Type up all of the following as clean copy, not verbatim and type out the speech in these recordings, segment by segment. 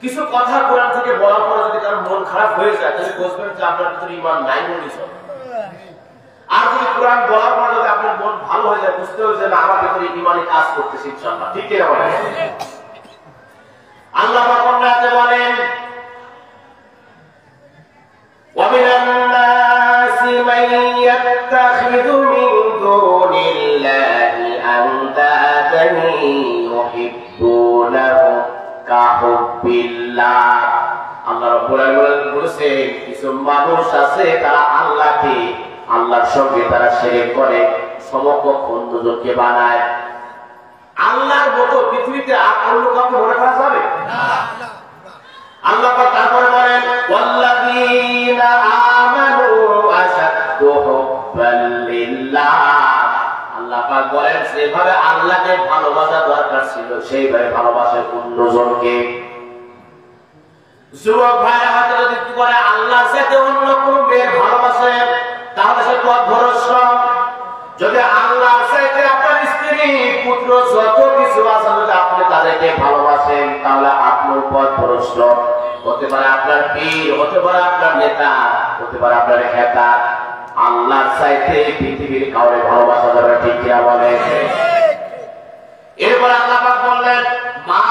কিছু কথা কোরআন থেকে বলার পরে যদি কারো মন খারাপ হয়ে যায় তাহলে বুঝবেন যে আপনার ভিতরে ঈমান নাই বলেই চলে। আর যদি কোরআন বলার পর যদি আপনার মন ভালো হয়ে যায় বুঝতে হবে যে না আমার ভিতরে ঈমানি কাজ করতেছে ইনশাআল্লাহ। ঠিক কিনা বলেন? আল্লাহ পাক কোরআনে বলেন وَمِنَ النَّاسِ مَن يَتَّخِذُ مِن دُونِ اللَّهِ أَندَادًا يُحِبُّونَهُمْ كَحُبِّ اللَّهِ। আল্লাহ রাব্বুল আলামিন বলেছেন কিছু মানুষ আছে তারা আল্লাহকে আল্লাহর সঙ্গে তারা শিরক করে, সমকক্ষ বন্ধুকে বানায়। আল্লাহর মতো পৃথিবীতে আর অন্য কাউকে মনে করা যাবে না। আল্লাহ পাক তারপরে বলেন ওয়াল্লাযীনা আমানু আশাদ্দু হুব্বান লিল্লাহ। আল্লাহ পাক বলেন যেভাবে আল্লাহকে ভালোবাসা দরকার ছিল সেইভাবে ভালোবাসে অন্যজনকে। যুবক ভাইরা হয়তো যদি কি করে আল্লাহর সাথে অন্য কোনো মেয়ের ভালোবাসে তাহলে সে পথভ্রষ্ট। যদি আল্লাহর সাথে আপনার স্ত্রী পুত্র যত কিছু আছে যদি আপনি তাদেরকে ভালোবাসেন তাহলে আপনার পথভ্রষ্ট। হতে পারে আপনার পীর, হতে পারে আপনার নেতা, হতে পারে আপনার হেতা। আল্লাহর চাইতে পৃথিবীর কাউরে ভালোবাসা যাবে। ঠিক কিনা বলে? এরপর আল্লাহ পাক বললেন মা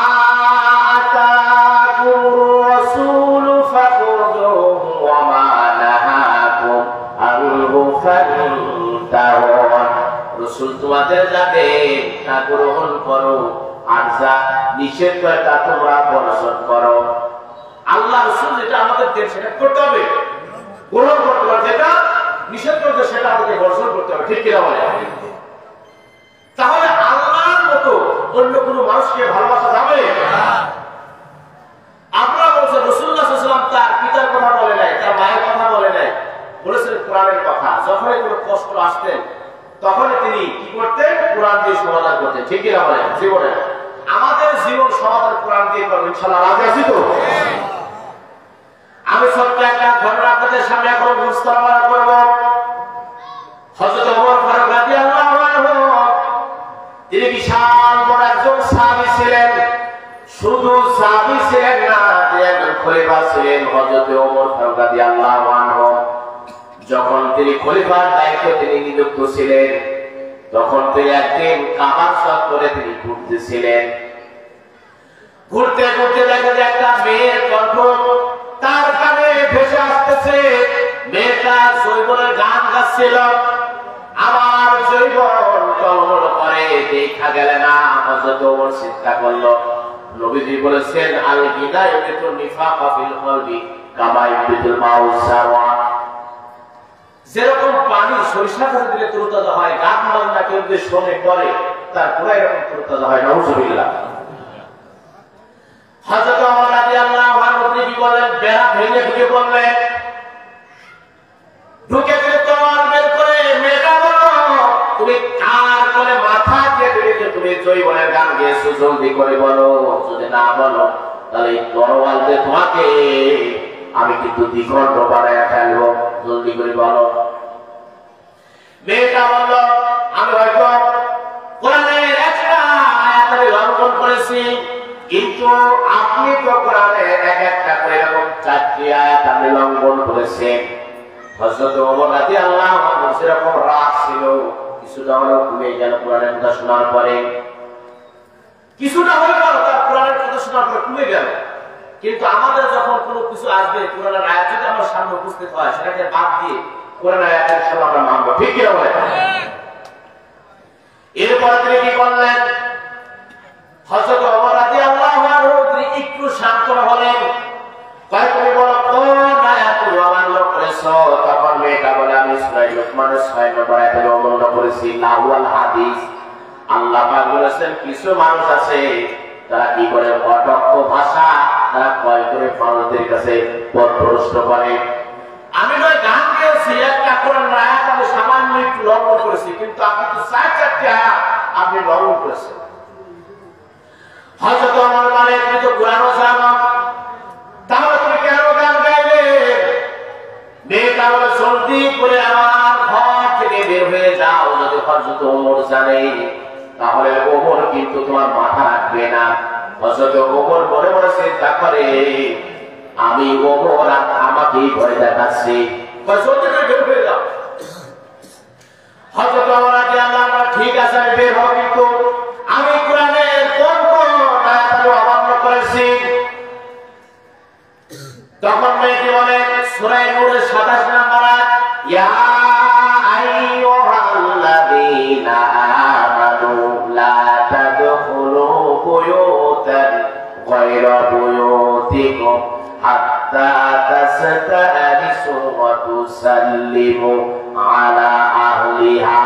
আতাকুর রাসূলু ফাখুযুহু ওয়া মা নাহাকুম আনহু ফান্তাহু। রাসূল তোমাদের যাবে তা গ্রহণ করো, আর যা নিষেধ করে তা তোমরা বর্জন করো। আল্লাহ রাসূল যেটা আমাদের দেন সেটা করতে হবে, গ্রহণ করতে হবে। যেটা নিষেধ করতে সেটা আমাদের বর্জন করতে হবে। ঠিক কিনা বলে? তাহলে আল্লাহর মতো অন্য কোনো মানুষকে ভালোবাসা যাবে না। আপনারা বলছেন রাসূলুল্লাহ সাল্লাল্লাহু আলাইহি ওয়াসাল্লাম তার পিতার কথা বলে নাই, তার মায়ের কথা বলে নাই, বলেছেন কোরআনের কথা। যখনই কোনো কষ্ট আসতেন তখনই তিনি কি করতেন? কোরআন দিয়ে সমাধান করতেন। ঠিক কিনা বলে? জীবনে আমাদের জীবন সমাধান কোরআন দিয়ে করবো ইনশাআল্লাহ। রাজি আছি তো? আমি ছোট্ট একটা ঘটনা আপনাদের সামনে এখন উপস্থাপনা করব। হযরত ওমর ফারুক রাদিয়াল্লাহু আনহু তিনি বিশাল বড় একজন সাহাবী ছিলেন। শুধু সাহাবী ছিলেন না, তিনি একজন খলিফা ছিলেন। হযরত ওমর ফারুক রাদিয়াল্লাহু আনহু যখন তিনি খলিফার দায়িত্বে তিনি নিযুক্ত ছিলেন তখন তিনি একদিন কাবার চত্বরে তিনি ঘুরতেছিলেন। ঘুরতে ঘুরতে দেখা যায় একটা মেয়ের কণ্ঠ তার কানে ভেসে আসতেছে। মেয়েটা জৈবনের গান গাচ্ছিল। আমার জৈবন টলমল করে দেখা গেলে না। হযরত ওমর চিন্তা করলো, নবীজি বলেছেন আল গিনায়তু নিফাকা ফিল কলবি কামা ইবতিল মাউ সারওয়া। যেরকম পানি সরিষা করে দিলে তরতাজা হয়, গান বাজনা কেউ যদি শোনে করে তার পুরো এরকম তরতাজা হয়। নাউজুবিল্লাহ। হযরত ওমর রাদিয়াল্লাহু আনহু কি বলেন? বেড়া ভেঙে ঢুকে পড়লেন। ঢুকে গেলে তলোয়ার বের করে মেয়েটা বলো তুমি কার করে মাথা কেটে দিলে তুমি জৈবনের গান গেয়েছো, জলদি করে বলো। যদি না বলো তাহলে এই তলোয়ার দিয়ে তোমাকে আমি কিন্তু দ্বিখণ্ড বানায় ফেলবো, জলদি করে বলো। মেয়েটা বলল আমি হয়তো কোরআনের একটা আয়াত আমি লঙ্ঘন করেছি, কিন্তু আপনি তো কোরআনের এক একটা করে এরকম 4টি আয়াত আপনি লঙ্ঘন করেছেন। হযরত ওমর রাদিয়াল্লাহু আনহু সেরকম রাগ ছিল, কিছুটা হলেও কমে গেল কোরআনের কথা শোনার পরে। কিছুটা হলেও তার কোরআনের কথা শোনার পরে কমে গেল। কিন্তু আমাদের যখন কোনো কিছু আসবে কোরআনের আয়াত যদি আমার সামনে উপস্থিত হয় সেটাকে বাদ দিয়ে কোরআনের আয়াতের সাথে আমরা মানবো। ঠিক কি বলে? এরপরে তিনি কি করলেন? হযরত ওমর রাদিয়াল্লাহু আনহু তিনি একটু শান্ত হলেন। কয় তুমি বলো কোন আয়াত তুমি অমান্য করেছো? তখন মেয়েটা বলে আমি সূরা লুকমানের 6 নম্বর আয়াত অমান্য করেছি। লাহুল হাদিস। আল্লাহ পাক বলেছেন কিছু মানুষ আছে তারা কি করে অটক্ষ ভাষা তারা কয় করে মানুষদের কাছে পথভ্রষ্ট করে। আমি নয় গান গেয়েছি, একটা কোরআন আয়াত আমি সামান্য একটু লঙ্ঘন করেছি, কিন্তু আপনি তো 4-4টি আয়াত আপনি লঙ্ঘন করেছেন। হযরত ওমর বলে তুমি তো কোরআনও জানো, তাহলে তুমি কেন গান গাইলে? মেয়েটা বলে জলদি করে আমার ঘর থেকে বের হয়ে যাও। যদি হযরত ওমর জানে তাহলে ওমর কিন্তু তোমার মাথা রাখবে না। হযরত ওমর মনে মনে চিন্তা করে, আমি ওমর আমাকেই ভয় দেখাচ্ছি, বের হয়ে যাও। হযরত ওমর রাদিয়াল্লাহু আনহু, ঠিক আছে আমি বের হব, কিন্তু আমি কোরআনের কোন কোন আয়াতগুলো অমান্য করেছি। তখন মেয়েটি বলে সূরা নূরের ২৭ নম্বর আয়াত, ইয়া আইয়ুহাল্লাযীনা আমানু লা তাদখুলু বুয়ুতান গায়রা বুয়ুতিকুম হাত্তা তাসতানিসু ওয়া তুসাল্লিমু আলা আহলিহা।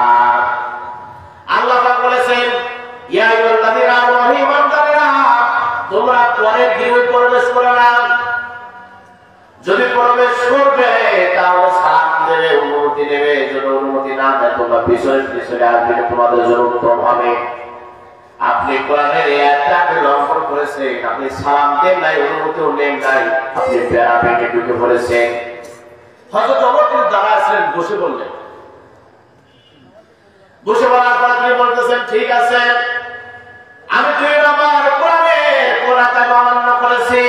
আল্লাহ পাক বলেছেন, ইয়া আইয়ুহাল্লাযীনা আমানু ইমানদারেরা, তোমরা পরের গৃহে প্রবেশ করো না। যদি প্রবেশ করবে তাহলে সালাম দেবে, অনুমতি নেবে। যদি অনুমতি না দেয় তোমরা পিছনে পিছনে আসবে, তোমাদের জন্য উত্তম হবে। আপনি কোরআনের এই আয়াতটাকে লঙ্ঘন করেছেন, আপনি সালাম দেন নাই, অনুমতিও নেন নাই, আপনি বেড়া ভেঙে ঢুকে পড়েছেন। হযরত ওমর তিনি দাঁড়াচ্ছিলেন, বসে বললেন। বসে বলার পর তিনি বলতেছেন, ঠিক আছে আমি ২ নম্বর কোরআনের কোন আয়াত অমান্য করেছি।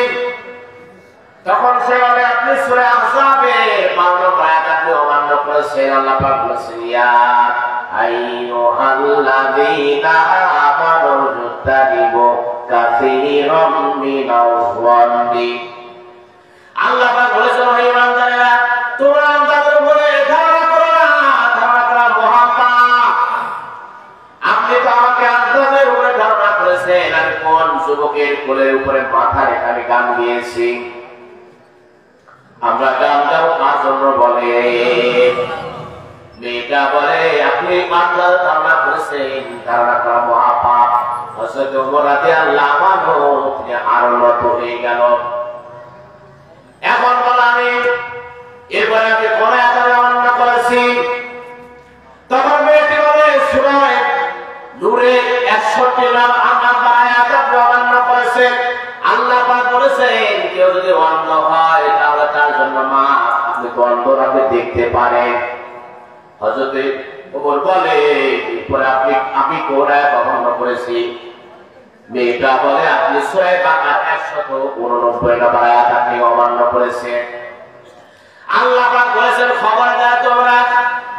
তখন সে বলে, আপনি সূরা আহজাবের ৫ নম্বর আয়াত আপনি অমান্য করেছেন। আল্লাহ পাক বলেছেন, ইয়া আইয়ুহাল্লাযীনা আমানু ইজতানিবু কাসীরাম মিনাজ-যান্নি। আল্লাহ পাক বলেছেন, হে ইমানদারেরা, তোমরা আন্দাজের উপরে ধারণা করো না, ধারণা করা মহাপাপ। আপনি তো আমাকে আন্দাজের উপরে ধারণা করেছেন আমি কোন যুবকের কোলের উপরে মাথা রেখে আমি গান গেয়েছি। আমরা গান গাও কার জন্য বলে? মেয়েটা বলে, আপনি আন্দাজ ধারণা করেছেন, ধারণা করা মহাপাপ। হযরত ওমর রাদিয়াল্লাহু আনহু তিনি আরো নত হয়ে গেল। এখন বলা আমি এরপরে আমি কোন আয়াত অমান্য করেছি? তখন মেয়েটি বলে, সূরা নূরের ৬১ নম্বর আয়াত আপনি অমান্য করেছেন। আল্লাহ পাক বলেছেন, কেউ যদি অন্ধ হয় তাহলে তার জন্য মাফ, আপনি তো অন্ধরাতে দেখতে পারেন। হযরত ওমর বলে, এরপরে আমি কোন আয়াত অমান্য করেছি? মেয়েটা বলে, আপনি সূরা বাকারা ১৮৯ নম্বর আয়াত আপনি অমান্য করেছেন। আল্লাহ পাক বলেছেন, খবরদার তোমরা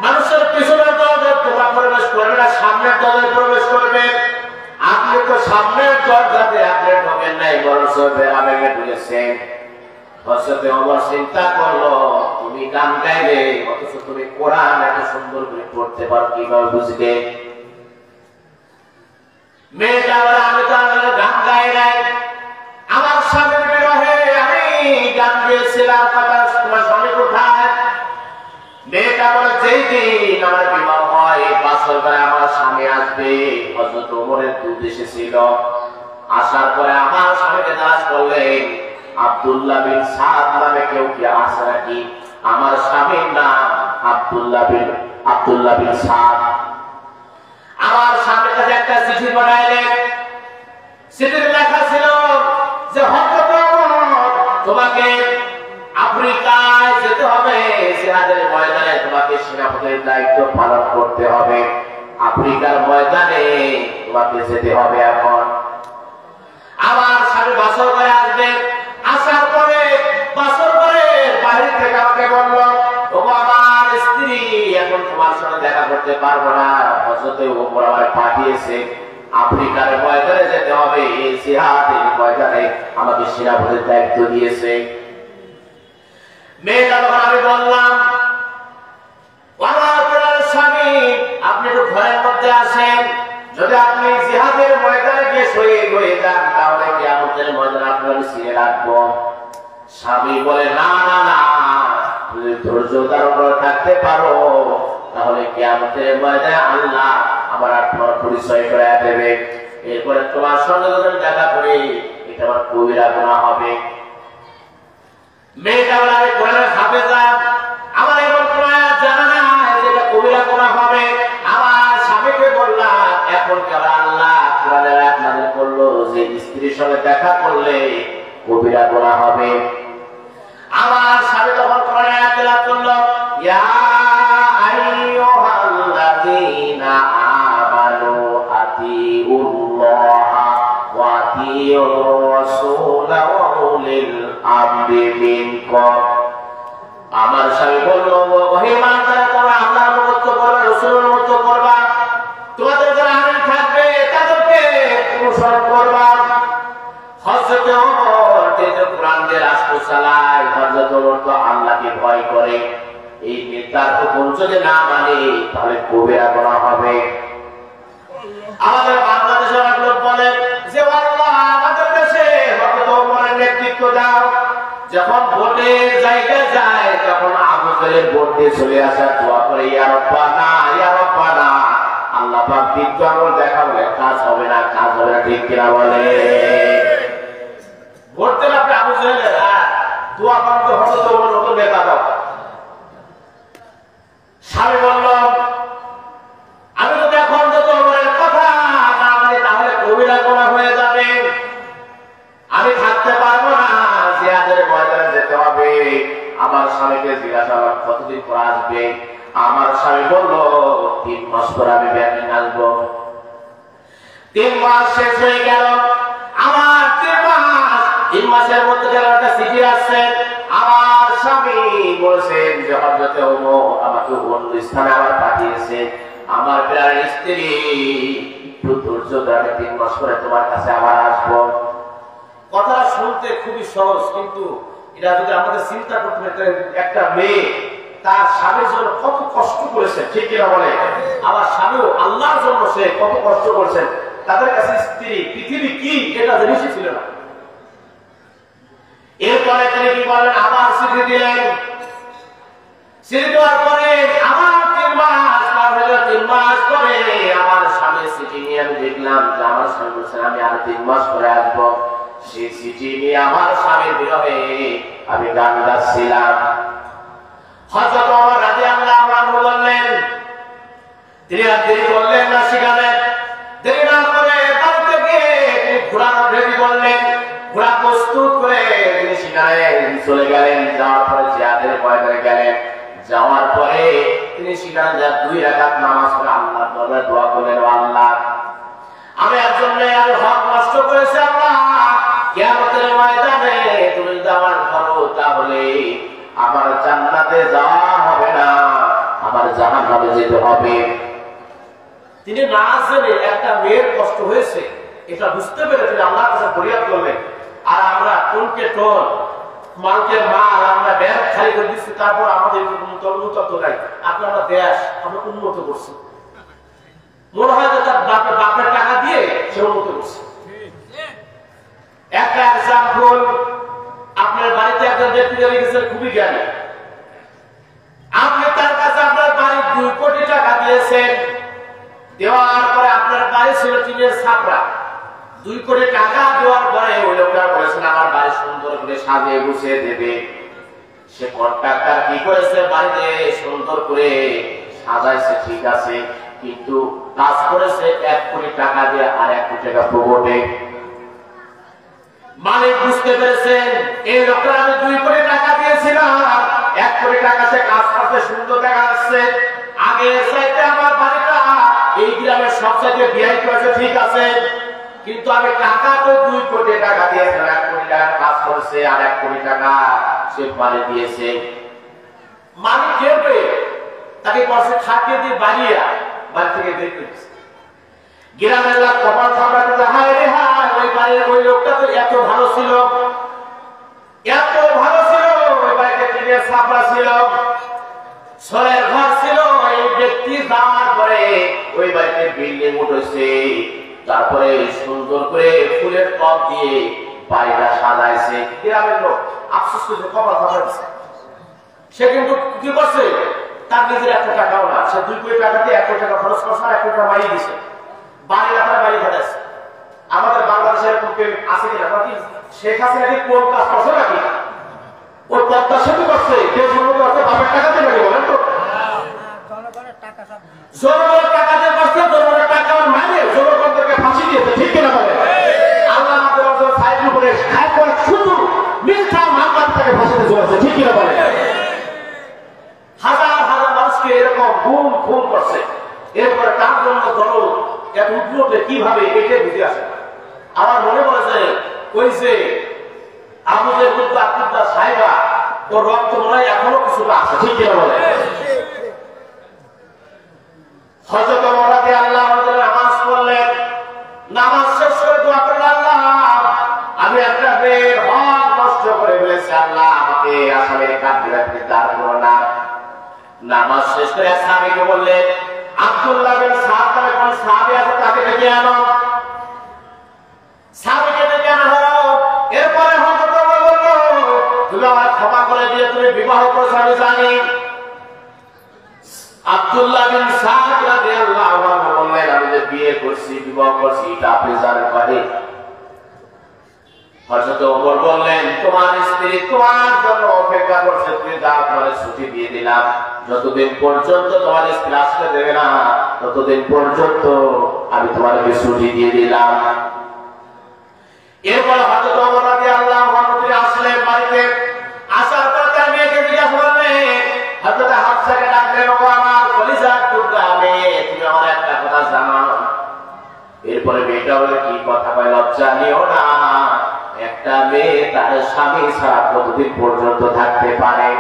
মানুষের পিছনের দরজায় তোমরা প্রবেশ করবে না, সামনের দরজায় প্রবেশ করবে। আপনি তো সামনের দরজাতে আপনি ঢোকেন নাই, বরঞ্চ বেড়া ভেঙে ঢুকেছেন। হযরত ওমর চিন্তা করলো, তুমি গান গাইলে অথচ তুমি কোরআন এত সুন্দর করে পড়তে পারো, কিভাবে বুঝবে? মেয়েটা বলে, আমি তো গান গাই নাই, আমার স্বামীর বিরহে আমি গান গেয়েছিলাম, তোমার স্বামী কোথায়? মেয়েটা বলে, যেই দিন আমার বিবাহ হয় বাসর করে আমার স্বামী আসবে। হযরত ওমরের দুধ এসেছিল, আসার পরে আমার স্বামীকে জিজ্ঞাসা করলেন, আব্দুল্লাহ বিন সাদ নামে কেউ কি আছে নাকি? আমার স্বামীর নাম আব্দুল্লাহ বিন সাদ। আমার স্বামীর কাছে একটা চিঠি পাঠাইলেন। চিঠির লেখা ছিল যে, হযরত ওমর তোমাকে আফ্রিকায় যেতে হবে, জিহাদের ময়দানে তোমাকে সেনাপতির দায়িত্ব পালন করতে হবে, আফ্রিকার ময়দানে তোমাকে যেতে হবে। এখন আমার স্বামী বাসর করে আসবে, আসার পরে বাসর করে বাহির থেকে আমাকে বলল, ওগো আমার স্ত্রী, এখন তোমার সঙ্গে দেখা করতে পারবো না, হযরত ওমর আমাকে পাঠিয়েছে আফ্রিকার ময়দানে যেতে হবে, এই জিহাদের ময়দানে আমাকে সেনাপতির দায়িত্ব দিয়েছে। মেয়েটা তখন আমি বললাম, আমার স্বামী আপনি তো ঘরের মধ্যে আসেন, যদি আপনি জিহাদের ময়দানে গিয়ে শহীদ হয়ে যান তাহলে কিয়ামতের ময়দানে আপনাকে ছিঁড়ে রাখবো। স্বামী বলে, না না না, যদি ধৈর্য ধারণ করে থাকতে পারো তাহলে কিয়ামতের ময়দানে আল্লাহ আমার আপনার পরিচয় করে দেবে, এরপরে তোমার সঙ্গে যখন দেখা করি এটা আমার কবিরা গুনাহ হবে। মেয়েটা বলে, আমি কোরআনের হাফেজা, আমার এমন কোন আয়াত জানা নাই যেটা কবিরা গুনাহ হবে। আমার স্বামীকে বললাম, এখন কেন আল্লাহ কোরআনের আয়াত নাযিল করলো যে স্ত্রীর সঙ্গে দেখা করলে কবিরা গুনাহ হবে। আমার স্বামী তখন কোরআনের আয়াত তেলাওয়াত করলো, ইয়া আইয়ুহাল্লাযীনা আমানু আতিউল্লাহ ওয়া আতিউর উলিল আমরি মিনকুম। আমার স্বামী বলল, ওহে মানদার, তোমরা আল্লাহর অনুগত্য করবা, রাসূলের অনুগত্য করবা, তোমাদের যারা আমির থাকবে তাদেরকে অনুসরণ করবা। হযরত ওমর তেজ কোরআন দিয়ে রাষ্ট্র চালায়। হযরত ওমর তো আল্লাহকে ভয় করে। এই নেতার হুকুম যদি না মানে তাহলে কবিরা গুনাহ হবে। আমাদের বাংলাদেশের লোক বলে যে আল্লাহ আমাদের দেশে হযরত ওমরের নেতৃত্ব দাও। যখন ভোটে জায়গায় যায় তখন আবু জাহেল ভোট দিয়ে চলে আসা দোয়া করে, ইয়া রাব্বানা ইয়া রাব্বানা, আল্লাহ পাক দিব্য আমল দেখাবে, কাজ হবে না, কাজ হবে না, ঠিক কিনা বলে? ভোট দেন আপনি আবু জাহেলের, দোয়া বন্ধ হযরত ওমর মতো নেতা দাও। স্বামী বলল, আমি তো এখন যত ওমরের কথা না মানি তাহলে কবিরা গুনাহ হয়ে যাবে, আমি থাকতে পারবো না, জিহাদের ময়দানে যেতে হবে। আমার স্বামীকে জিজ্ঞাসা করলাম, কতদিন পর আসবে? আমার স্বামী বলল, 3 মাস পর আমি ব্যাংকে আসবো। 3 মাস শেষ হয়ে গেল। আমার 3 মাসের মধ্যে গেল একটা চিঠি আসছে। আমার স্বামী বলেছেন যে হযরত ওমর আমাকে অন্য স্থানে আবার পাঠিয়েছে। আমার প্রাণের স্ত্রী, একটু ধৈর্য ধরে 3 মাস পরে তোমার কাছে আবার আসবো। কথাটা শুনতে খুবই সহজ, কিন্তু এটা যদি আমাদের চিন্তা করতে হবে, একটা মেয়ে তার স্বামীর জন্য কত কষ্ট করেছে, ঠিক কিনা বলে? আমার স্বামীও আল্লাহর জন্য সে কত কষ্ট করেছেন। তাদের কাছে স্ত্রী পৃথিবী কি এটা জিনিসই ছিল না। এরপরে তিনি কি বললেন, আবার চিঠি দিলেন। চিঠি দেওয়ার পরে আমার 3 মাস পার হলো। 3 মাস পরে আমার স্বামীর চিঠি নিয়ে আমি দেখলাম যে আমার স্বামী বলছেন আমি আর 3 মাস পরে আসবো। সেই চিঠি নিয়ে আমার স্বামীর বিরহে আমি গান গাচ্ছিলাম। হযরত ওমর রাদিয়াল্লাহু আনহু বললেন, তিনি আর দেরি করলেন না, সেখানে দেরি না করে বাড়িতে গিয়ে ঘোড়া রেডি করলেন। ঘোড়া প্রস্তুত করে তিনি সেখানে চলে গেলেন। যাওয়ার পরে জিহাদের ময়দানে গেলেন। যাওয়ার পরে তিনি সেখানে 2 রাকাত নামাজ পড়ে আল্লাহর দরবারে দোয়া করলেন, আল্লাহ আমি একজন মেয়ের হক নষ্ট করেছি, আল্লাহ কিয়ামতের ময়দানে তুমি যদি আমার ধরো তাহলে আমার জান্নাতে যাওয়া হবে না, আমার জাহান্নামে যেতে হবে। তিনি না জেনে একটা মেয়ের কষ্ট হয়েছে এটা বুঝতে পেরে তিনি আল্লাহর কাছে ফরিয়াদ করলেন। আর আমরা কোনকে টোল মালকে মাল আমরা ব্যাংক খালি করে দিচ্ছি, তারপর আমাদের উন্নত নাই। আপনারা দেশ আমরা উন্নত করছি, মনে হয় যে তার বাপের টাকা দিয়ে সে উন্নত করছে। একটা এক্সাম্পল, আপনার বাড়িতে একজন ব্যক্তি গেছেন খুবই জ্ঞানী, আপনি তার কাছে আপনার বাড়ির 2 কোটি টাকা দিয়েছেন। দেওয়ার পরে আপনার বাড়ি ছিল টিনের ছাপরা। 2 কোটি টাকা দেওয়ার পরে ওই লোকটা বলেছেন আমার বাড়ি সুন্দর করে সাজিয়ে গুছিয়ে দেবে। সে কন্ট্রাক্টর কি করেছে, বাড়িতে সুন্দর করে সাজাইছে, ঠিক আছে, কিন্তু কাজ করেছে 1 কোটি টাকা দিয়ে আর 1 কোটি টাকা প্রবটে। মালিক বুঝতে পেরেছেন এই লোকটা আমি 2 কোটি টাকা দিয়েছিলাম, 1 কোটি টাকা সে কাজ করতে সুন্দর দেখা যাচ্ছে। আগে চাইতে আমার বাড়িটা এই গ্রামের সবচাইতে ভিআইপি আছে, ঠিক আছে, কিন্তু আমি টাকা তো 2 কোটি টাকা দিয়েছিলাম, 1 কোটি টাকা কাজ করেছে আর 1 কোটি টাকা সে বাড়ি দিয়েছে। মালিক কেবে তাকে করছে খাটিয়ে দিয়ে বাড়িয়ে বাড়ি থেকে বের করেছে। গ্রামের লোক কপাল ছাপড়াতে হায় রে হায়, ওই বাড়ির ওই লোকটা তো এত ভালো ছিল, এত ভালো ছিল, ওই বাড়িতে টিনের ছাপড়া ছিল, ছয়ের ঘর ছিল। এই ব্যক্তি যাওয়ার পরে ওই বাড়িতে বিল্ডিং উঠেছে, তারপরে সুন্দর করে ফুলের টব দিয়ে বাড়িটা সাজাইছে। গ্রামের লোক আফসোস করে কপাল ছাপড়াচ্ছে। সে কিন্তু কি করছে, তার নিজের 1 টাকাও না, সে 2 কোটি টাকা দিয়ে 1 কোটি টাকা খরচ করছে আর 1 কোটি টাকা বাড়িয়ে দিছে। বাড়ি আপনার বাড়ি খাটাচ্ছে। আমাদের বাংলাদেশের পক্ষে আছে কিনা, নাকি শেখ হাসিনা কি কোন কাজ করছে নাকি? ওই পদ্মা সেতু করছে, কেউ শুরু করছে বাপের টাকা দিয়ে নাকি, বলেন তো? জনগণের টাকা দিয়ে করছে, জনগণের টাকা মানে জনগণদেরকে ফাঁসি দিয়েছে, ঠিক কিনা বলে? আল্লাহ আমাদের অঞ্চল সাইড উপরে খায় করে শুধু মিথ্যা মামলার তাকে ফাঁসি দিয়ে চলেছে, ঠিক কিনা বলে? হাজার হাজার মানুষকে এরকম খুন করছে। এরপরে তার জন্য দরদ এত উদ্ভূত কিভাবে এটা বুঝে আসে। আমার মনে পড়ে যে ওই যে আবুদের উদ্দা কুদ্দা সাহেবা ওর রক্ত মনে হয় এখনো কিছুটা আছে, ঠিক কিনা বলে? হযরত ওমর রাদিয়াল্লাহু আনহু নামাজ পড়লেন, নামাজ শেষ করে দোয়া করলেন, আল্লাহ আমি একটা মেয়ের হক নষ্ট করে ফেলেছি, আল্লাহ আমাকে আসামের কাঠগড়ায় দাঁড় করো না। নামাজ শেষ করে সাহাবীকে বললেন, আব্দুল্লাহ বিন সাদ নামে কোন সাহাবী আছে তাকে ডেকে আনো। সাহাবীকে ডেকে আনা হলো। এরপরে হযরত ওমর বলল, তুমি আমাকে ক্ষমা করে দিয়ে তুমি বিবাহ করেছো আমি জানি। আব্দুল্লাহ বিন সাদ রাদিয়াল্লাহু আনহু বললেন, আমি যে বিয়ে করছি বিবাহ করছি এটা আপনি জানেন পারে? হযরত ওমর বললেন, তোমার স্ত্রী তোমার জন্য অপেক্ষা করছে, তুমি দাও, তোমার ছুটি দিয়ে দিলাম, যতদিন পর্যন্ত তোমার স্ত্রী আসতে দেবে না ততদিন পর্যন্ত আমি তোমাকে ছুটি দিয়ে দিলাম। এরপর হযরত ওমর রাদিয়াল্লাহু আনহু আসলেন বাড়িতে। আসার পর তার মেয়েকে জিজ্ঞাসা করলেন, হযরত হাফসাকে ডাকলেন, ও আমার কলিজার টুকরা মেয়ে, তুমি আমার একটা কথা জানাও। এরপরে মেয়েটা বলে, কি কথা কয়? লজ্জা নিও না, একটা মেয়ে তার স্বামী ছাড়া কতদিন পর্যন্ত থাকতে পারে?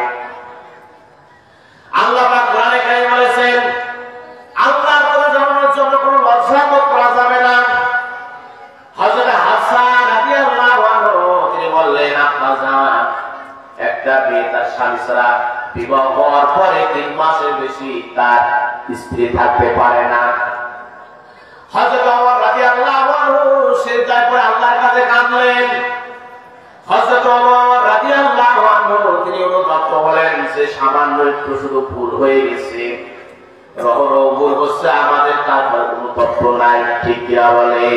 আল্লাহ পাক কোরআনে কারিমে বলেছেন, আল্লাহর কথা জানানোর জন্য কোনো লজ্জা বোধ করা যাবে না। হযরত হাফসা রাদিয়াল্লাহু আনহু তিনি বললেন, আপনার জান একটা মেয়ে তার স্বামী ছাড়া বিবাহ হওয়ার পরে 3 মাসের বেশি তার স্ত্রী থাকতে পারে না। হযরত ওমর রাদিয়াল্লাহু আনহু সিজদায় পড়ে আল্লাহর কাছে কাঁদলেন। হযরত ওমর রাদিয়াল্লাহু আনহু তিনি অনুতপ্ত হলেন যে সামান্য একটু শুধু ভুল হয়ে গেছে, রহরহ ভুল হচ্ছে আমাদের, তারপর অনুতপ্ত নাই, ঠিক কিনা বলে?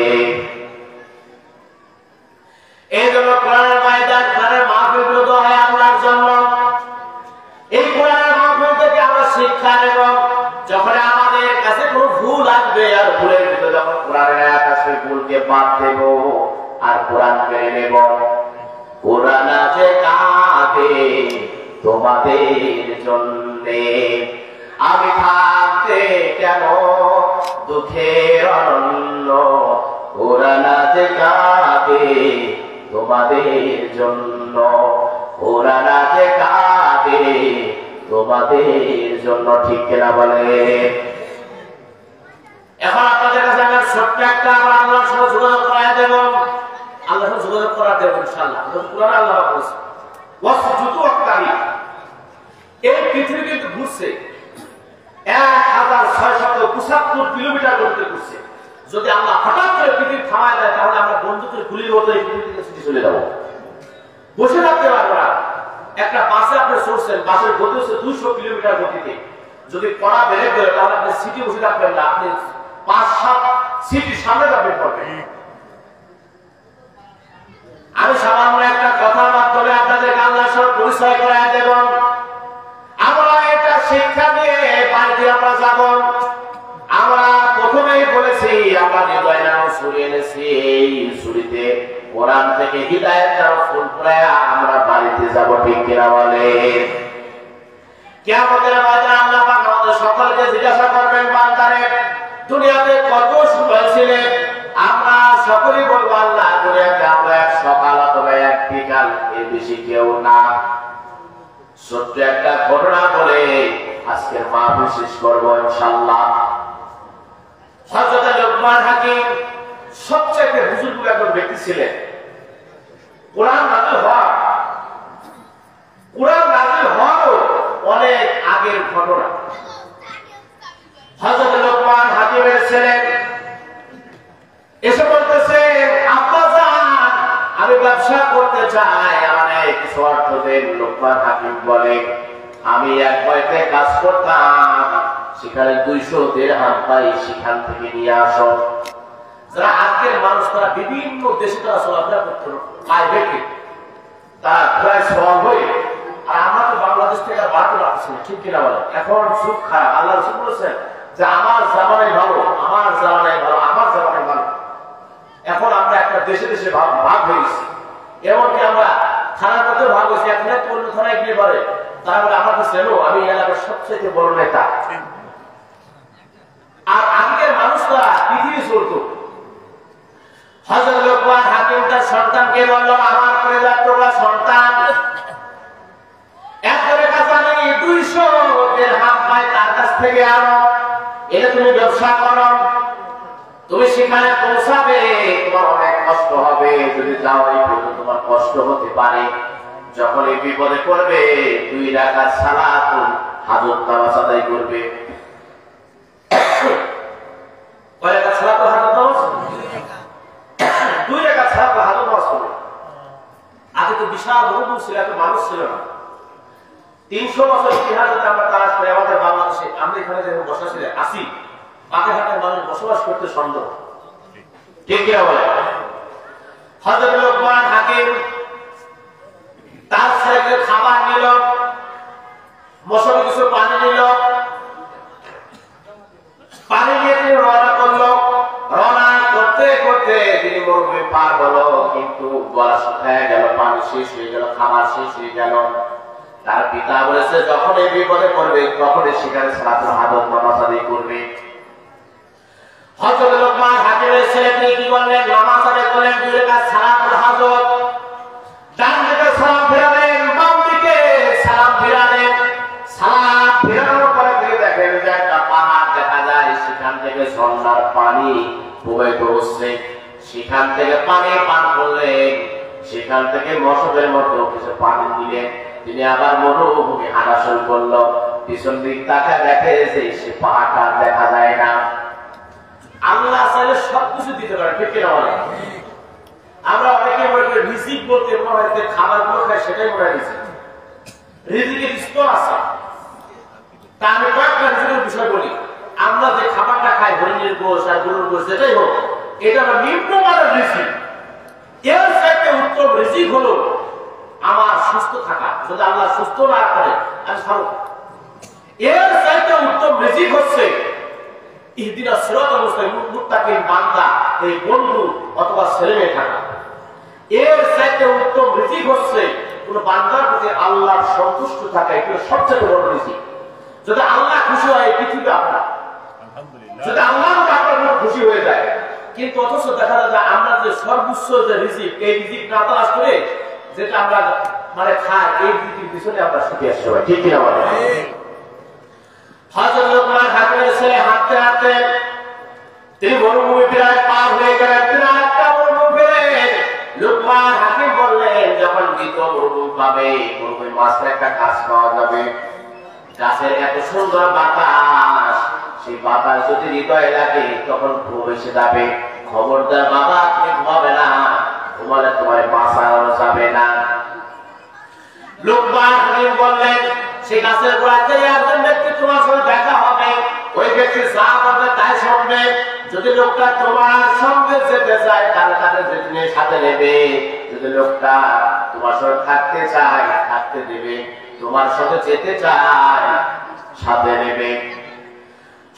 এই জন্য কোরআনের ময়দান, কোরআনের মাহফিল গুলো তো হয় আল্লাহর জন্য। এই কোরআনের মাহফিল থেকে আমরা শিক্ষা নেব। যখন আমাদের কাছে কোনো ভুল আসবে আর ভুলের ভিতরে যখন কোরআনের আয়াত আসবে, ভুলকে বাদ দেব আর কোরআন মেনে নেব। কোরআন আছে কাঁদে তোমাদের জন্যে, আমি থাকতে কেন দুঃখের অনন্য। কোরআন আছে কাঁদে তোমাদের জন্য, কোরআন আছে কাঁদে তোমাদের জন্য, ঠিক কিনা বলে? এখন আপনাদের কাছে আমি ছোট্ট একটা আল্লাহর সাথে যোগাযোগ করাই দেব, আল্লাহর সাথে যোগাযোগ করা দেব ইনশাআল্লাহ। কোরআন আল্লাহ বলেছে, ওয়াসজুদু ওয়াক্তারি। এই পৃথিবী কিন্তু ঘুরছে 1675 কিলোমিটার গতিতে ঘুরছে। যদি আল্লাহ হঠাৎ করে পৃথিবী থামায় দেয় তাহলে আমরা বন্ধুকে গুলির মতো এই পৃথিবী থেকে ছুটে চলে যাবো, বসে থাকতে পারবো না। একটা বাসে আপনি চড়ছেন, বাসের গতি হচ্ছে 200 কিলোমিটার গতিতে, যদি কড়া ব্রেক ধরে তাহলে আপনি সিটে বসে থাকবেন না, আপনি 5-7 সিটের সামনে যাবেন পড়বেন। আমি সামান্য একটা কথার মাধ্যমে আপনাদের আল্লাহর সাথে পরিচয় করায় দেব। আমরা এটা শিক্ষা নিয়ে বাড়িতে আমরা যাব। আমরা প্রথমেই বলেছি আমরা হৃদয় নাও ছুরি এনেছি, এই ছুরিতে কোরআন থেকে হিদায়াতের ফুল পড়ায়া আমরা বাড়িতে যাব, ঠিক কিনা বলে? কিয়ামতের ময়দানে আল্লাহ পাক আমাদের সকলকে জিজ্ঞাসা করবেন, বান্দারে দুনিয়াতে কত সময় ছিলে? আমরা সকলেই বলবো, আল্লাহ দুনিয়াতে আমরা এক সকাল অথবা এক বিকাল, এর বেশি কেউ না। সত্য একটা ঘটনা বলে আজকের মাহফিল শেষ করবো ইনশাআল্লাহ। হযরত লুকমান হাকিম সবচেয়ে হুজুরগুলো একজন ব্যক্তি ছিলেন। কোরআন নাযিল হওয়ারও অনেক আগের ঘটনা। হযরত লুকমান হাকিমের ছেলে এসে বলতেছে, আব্বা জান আমি ব্যবসা করতে চাই, আমাকে কিছু অর্থ দেন। লুকমান হাকিম বলে, আমি এক বাড়িতে কাজ করতাম, সেখানে 200 দিরহাম পাই, সেখান থেকে নিয়ে আসো। যারা আজকের মানুষ তারা বিভিন্ন দেশে তারা চলাফেরা করতে প্রাইভেটে, তারা প্রায় সব হয়ে, আর আমরা তো বাংলাদেশ থেকে বাড়তে রাখছি, ঠিক কিনা বলে? এখন সুখ খারাপ। আল্লাহ রাসূল বলেছেন যে আমার জামানায় ভালো, আমার জামানায় ভালো, আমার জামানায় ভালো। এখন আমরা একটা দেশে দেশে ভাগ হয়ে গেছি, এমনকি আমরা থানার মধ্যে ভাগ হয়েছি। এখন অন্য থানায় গিয়ে পারে তারা বলে আমাকে চেনো, আমি এলাকার সবচেয়ে বড় নেতা। আর আগের মানুষ তারা পৃথিবী চলত। হযরত লোকমান হাকিম তার সন্তানকে বলল, আমার কলিজার টুকরা সন্তান, একজনের কাছে আমি 200 দিরহাম পাই, তার কাছ থেকে আনো, এটা তুমি ব্যবসা করো, তুমি সেখানে পৌঁছাবে, তোমার অনেক কষ্ট হবে, যদি যাও এই পর্যন্ত তোমার কষ্ট হতে পারে, যখন এই বিপদে পড়বে 2 রাকাত সালাতুল হাজত নামাজ আদায় করবে। কয় রাকাত সালাতুল হাজত নামাজ? 2 রাকাত সালাতুল হাজত নামাজ পড়বে। আগে তো বিশাল বহু ছিল, এত মানুষ ছিল না। 300 বছর ইতিহাসে আমরা তালাশ করে আমাদের বাংলাদেশে, আমরা এখানে যে বসা ছিল আসি, বাগেরহাটের মানুষ বসবাস করতে সন্দেহ, ঠিক কিনা বলে? হযরত লোকমান হাকিম তার ছেলেকে খাবার নিল, মশলা কিছু পানি নিল, পানি নিয়ে তিনি রওনা করলো। রওনা করতে করতে তিনি মরুভূমি পার হলো, কিন্তু গলা শুকিয়ে গেল, পানি শেষ হয়ে গেল, খাবার শেষ হয়ে গেল। তার পিতা বলেছে, যখন এই বিপদে পড়বে তখন সেখানে সালাতুল হাজত নামাজ আদায় করবে। হযরত লোকমান হাকিমের ছেলে তিনি কি করলেন? নামাজ আদায় করলেন 2 রাকাত সালাতুল হাজত। ডান দিকে সালাম ফিরালেন, বাম দিকে সালাম ফিরালেন। সালাম ফিরানোর পরে তিনি দেখেন যে একটা পাহাড় দেখা যায়, সেখান থেকে ঝর্ণার পানি প্রবাহিত হচ্ছে, সেখান থেকে পানি পান করলেন, সেখান থেকে মশকের মধ্যে কিছু পানি দিলেন। তিনি আবার মরুভূমি হাঁটা শুরু করলো, পিছন দিক তাকায় দেখে যে সে পাহাড়টা দেখা যায় না। আল্লাহ চাইলে সবকিছু দিতে পারে, ঠিক কিনা বলে? আমরা অনেকে মনে করি রিজিক বলতে মনে হয় যে খাবার গুলো খায় সেটাই মনে হয় রিজিক। রিজিকের স্তর আছে। তা আমি কয়েকটা রিজিকের বিষয় বলি। আমরা যে খাবারটা খাই, হরিণের গোশ আর গরুর গোশ যেটাই হোক, এটা আমার নিম্নমানের রিজিক। এর চাইতে উত্তম রিজিক হলো আমার সুস্থ থাকা। যদি আল্লাহ সুস্থ না করে আমি খাবো। এর চাইতে উত্তম রিজিক হচ্ছে ইহদিনাস সিরাতাল মুস্তাকিম, মুত্তাকিন বান্দা, এই বন্ধু অথবা ছেলে মেয়ে থাকা। এর চাইতে উত্তম রিজিক হচ্ছে কোন বান্দার প্রতি আল্লাহর সন্তুষ্ট থাকা, এটা সবচেয়ে বড় রিজিক। যদি আল্লাহ খুশি হয় পৃথিবী আপনার, যদি আল্লাহ আপনার খুশি হয়ে যায়। কিন্তু অথচ দেখা যায় আমরা যে সর্বোচ্চ যে রিজিক, এই রিজিক না তালাশ করে যেটা আমরা মানে খাই, এই রিজিকের পিছনে আমরা ছুটে আসতে হয়, ঠিক কিনা বলে? হযরত লোকমান হাকিমের ছেলে হাঁটতে হাঁটতে তিনি মরুভূমি প্রায় পার হয়ে গেলেন। প্রায় একটা মরুভূমি পেলেন। লোকমান হাকিম বললেন, যখন দ্বিতীয় মরুভূমি পাবে, মরুভূমির মাঝখানে একটা গাছ পাওয়া যাবে, গাছের এত সুন্দর বাতাস, সেই বাতাস যদি হৃদয়ে লাগে তখন ঘুম এসে যাবে। খবরদার বাবা, তুমি ঘুমাবে না, ঘুমালে তোমার বাঁচানো যাবে না। লোকমান হাকিম বললেন, সেই গাছের গোড়াতে একজন ব্যক্তি তোমার সঙ্গে দেখা হবে, ওই ব্যক্তি যা বলবে তাই শুনবে। যদি লোকটা তোমার সঙ্গে যেতে চায় তাহলে তাকে নিয়ে সাথে নেবে, যদি লোকটা তোমার সঙ্গে থাকতে চায় থাকতে দেবে, তোমার সঙ্গে যেতে চায় সাথে নেবে।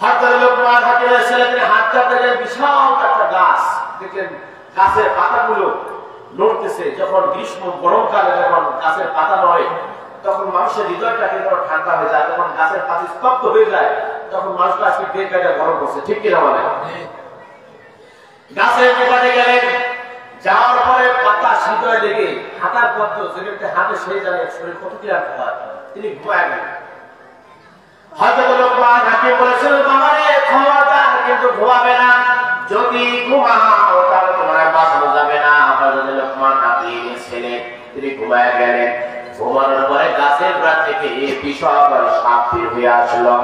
হযরত লোকমান হাকিমের ছেলে তিনি হাঁটতে হাঁটতে বিশাল একটা গাছ দেখলেন, গাছের পাতাগুলো নড়তেছে। যখন গ্রীষ্ম গরমকালে যখন গাছের পাতা নড়ে, তখন মানুষের হৃদয়টা কিন্তু ঠান্ডা হয়ে যায়, তখন গাছের পাতা স্তব্ধ হয়ে যায়, তখন মানুষটা আজকে পেট কাটা গরম করছে, ঠিক কিনা বলে? গাছের নিকটে গেলেন, যাওয়ার পরে পাতা হৃদয় লেগে হাঁটার পথ যেটা হাতে সেই জানে শরীর কত ক্লান্ত হয়, তিনি ঘুমায় গেলেন। হযরত লোকমান হাকিম বলেছেন, বাবারে খবরদার কিন্তু ঘুমাবে না, যদি ঘুমাও তাহলে তোমার বাঁচানো যাবে না। হযরত লোকমান হাকিমের ছেলে তিনি ঘুমায় গেলেন। ঘুমানোর পরে গাছের গোড়া থেকে বিশাল সাপ বের হয়ে আসলো।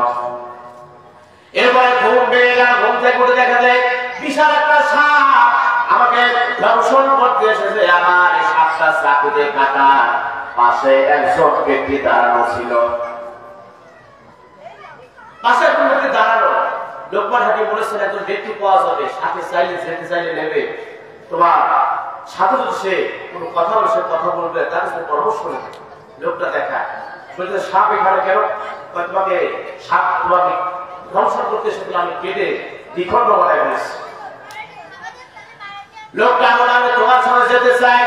এরপরে ঘুম ভেঙে গেল, ঘুম থেকে উঠে দেখা যায় বিশাল একটা সাপ আমাকে দংশন করতে এসেছে। আমার এই সাপটা চাকুতে কাটা, পাশে একজন ব্যক্তি দাঁড়ানো ছিল, পাশে একজন ব্যক্তি দাঁড়ানো। লোকমান হাকিম বলেছেন, একজন ব্যক্তি পাওয়া যাবে, সাথে চাইলে যেতে চাইলে নেবে, তোমার সাথে যদি সে কোনো কথা বলে সে কথা বলবে, তার সাথে পরামর্শ নেবে। লোকটা দেখায় বলতে, সাপ এখানে কেন? তোমাকে সাপ তোমাকে ধ্বংসন করতে সেগুলো আমি কেটে দ্বিখণ্ড বানায় ফেলেছি। লোকটা বলে, আমি তোমার সঙ্গে যেতে চাই।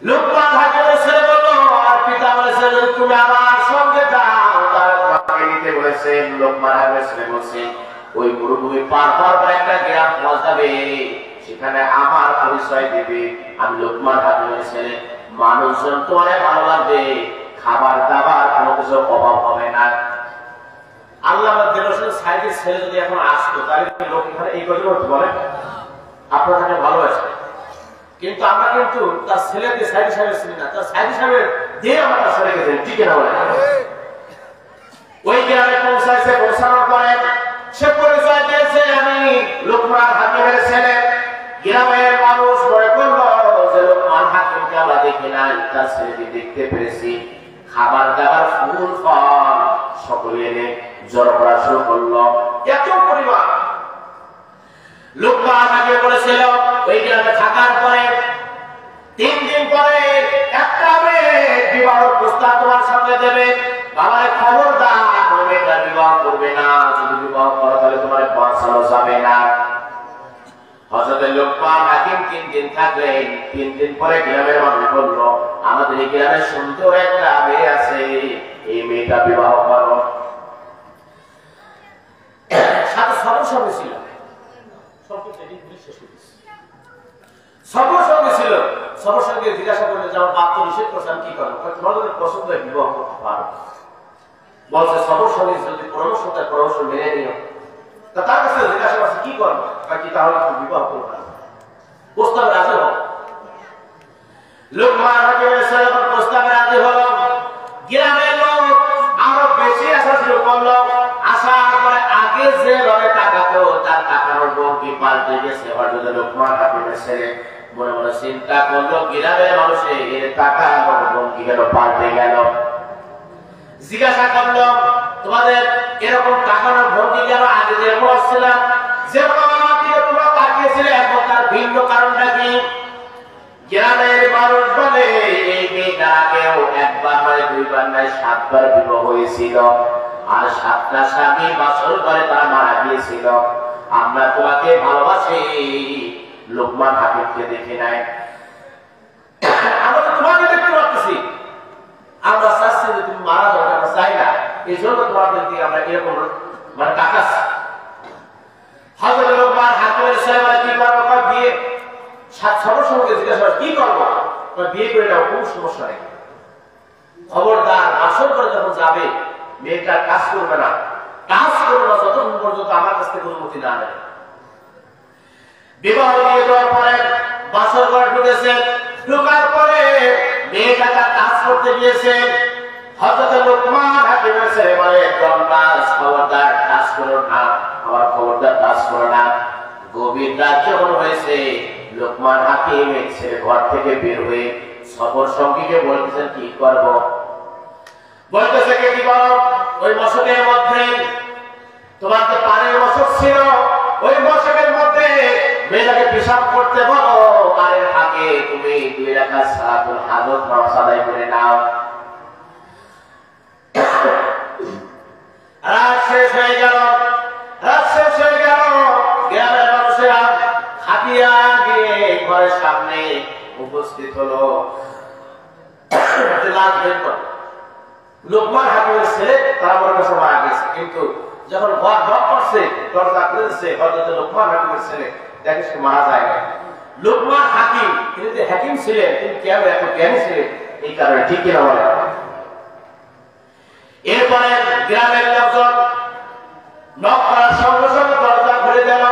লোকমান হাকিমের ছেলে বলল, আর পিতা বলেছে, যদি তুমি আমার সঙ্গে যাও তাহলে তোমাকে নিতে বলেছেন। লোকমান হাকিমের ছেলে বলছে, ওই মরুভূমি পার হওয়ার পর একটা গ্রাম পাওয়া যাবে, সেখানে আমার পরিচয় দিবে আমি লোকমান হাকিমের ছেলে। মানুষজন তোমারে ভালো লাগবে, খাবার দাবার কোনো কিছু অভাব হবে না। আল্লামা দেলোয়ার হোসেন সাইদির ছেলে যদি এখন আসতো তাহলে লোক এখানে এই কথা বলতে বলে আপনার কাছে ভালো আছে। কিন্তু আমরা কিন্তু তার ছেলেকে সাইদি সাহেবের ছিলেন না, তার সাইদি সাহেবের দিয়ে আমরা তার ছেলেকে দেন, ঠিক না বলে? ওই গ্রামে পৌঁছাইছে, পৌঁছানোর পরে সে পরিচয় দিয়েছে আমি লোকমান হাকিমের ছেলে। গ্রামের মানুষ মনে করলো যে লোকমান হাকিমকে আমরা দেখি নাই, তার ছেলেকে দেখতে পেরেছি। খাবার দাবার ফুল ফল সকলে এনে জড়ো করা শুরু করলো। এত পরিমাণ লোকমান হাকিম বলেছিল ওই গ্রামে থাকার পরে 3 দিন পরে একটা মেয়ে বিবাহ প্রস্তাব তোমার সামনে দেবে। বাবার খবরদার মেয়েটা বিবাহ করবে না, যদি বিবাহ করো তাহলে তোমার বাঁচানো যাবে না। হযরত লোকমান হাকিম 3 দিন থাকলেন। 3 দিন পরে গ্রামের মানুষ বলল আমাদের এই গ্রামে সুন্দর একটা মেয়ে আছে, এই মেয়েটা বিবাহ করো। সাথে সমস্যা ছিল, সবার সঙ্গে ছিল। সবার সঙ্গে জিজ্ঞাসা করলে যে আমার বাপ তো নিষেধ করছে, আমি কি করবো? তোমাদের পছন্দ বিবাহ করতে পারো। বলছে সবার সঙ্গে যদি পরামর্শ তার পরামর্শ মেনে নিও। তার কাছে জিজ্ঞাসা করছে কি করবো, কি তাহলে তুমি বিবাহ করবো না? প্রস্তাবে রাজি হল। লোকমান হাকিমের ছেলে প্রস্তাবে রাজি হল। গ্রামের লোক আরো বেশি আশা শুরু করলো। আসার পরে আগে যে লড়ে টাকাতো তার টাকার ভঙ্গি পাল্টে গেছে। হয়তো লোকমান হাকিমের ছেলে মনে মনে চিন্তা করলো গ্রামের মানুষের টাকা ভঙ্গি গেল, পাল্টে গেল। জিজ্ঞাসা করলো তোমাদের এরকম টাকানোর ভঙ্গি গেল, আগে যেরকম আসছিলাম যেরকম আমার দিকে তোমরা তাকিয়েছিলে এখন তার ভিন্ন কারণটা কি? গ্রামের মানুষ বলে এই মেয়েটা আগেও একবার নয়, 2 বার নয়, 7 বার বিবাহ হয়েছিল, আর 7টা স্বামী বাসর করে তারা মারা গিয়েছিল। আমরা তোমাকে ভালোবাসি, লোকমান হাকিমকে দেখে নাই। আমরা তোমাকে দেখতে পাচ্ছি, আমরা চাচ্ছি যে তুমি মারা যাও, আমরা চাই না, এই জন্য তোমাদের দিকে আমরা এরকম মানে টাকাচ্ছি। হযরত লোকমান হাকিমের ছেলে কি করবো? বিয়ে। সবার সঙ্গে জিজ্ঞাসা কি করবো? বিয়ে করে নাও, কোন সমস্যা নেই। খবরদার আসল করে যখন যাবে মেয়েটা কাজ করবে না, কাজ করবে না যতক্ষণ পর্যন্ত আমার কাছ থেকে অনুমতি না নেয়। বিবাহ দিয়ে দেওয়ার পরে বাসর ঘরে ঢুকেছে। ঢোকার পরে মেয়েটা কাজ করতে গিয়েছে। হযরত লোকমান হাকিমের ছেলে বলে খবরদার কাজ করো না, আমার খবরদার কাজ করো না। গভীর রাত যখন হয়েছে লোকমান হাকিম ছেলে ঘর থেকে বের হয়ে সফর সঙ্গীকে বলতেছেন কি করবো? বলতেছে কি করো? ওই মশকের মধ্যে তোমার তো পানির মশক ছিল, ওই মশকের মধ্যে মেয়েটাকে পেশাব করতে বলো, আর এর আগে তুমি 2 রাকাত সালাতুল হাজত নামাজ আদায় করে নাও। রাত শেষ হয়ে গেল, গ্রামের মানুষেরা হাতিয়া গিয়ে ঘরের সামনে উপস্থিত হলো। লোকমান হাকিমের ছেলে তারা মনে কাছে মারা গেছে, কিন্তু যখন ঘর নক করছে দরজা খুলেছে হযরত লোকমান হাকিমের ছেলে দেখে সে মারা যায় না। লোকমান হাকিম তিনি যে হাকিম ছিলেন, তিনি কেন এত জ্ঞানী ছিলেন এই কারণে, ঠিক কিনা বলে? এরপরে গ্রামের লোকজন নক করার সঙ্গে সঙ্গে দরজা খুলে দিল।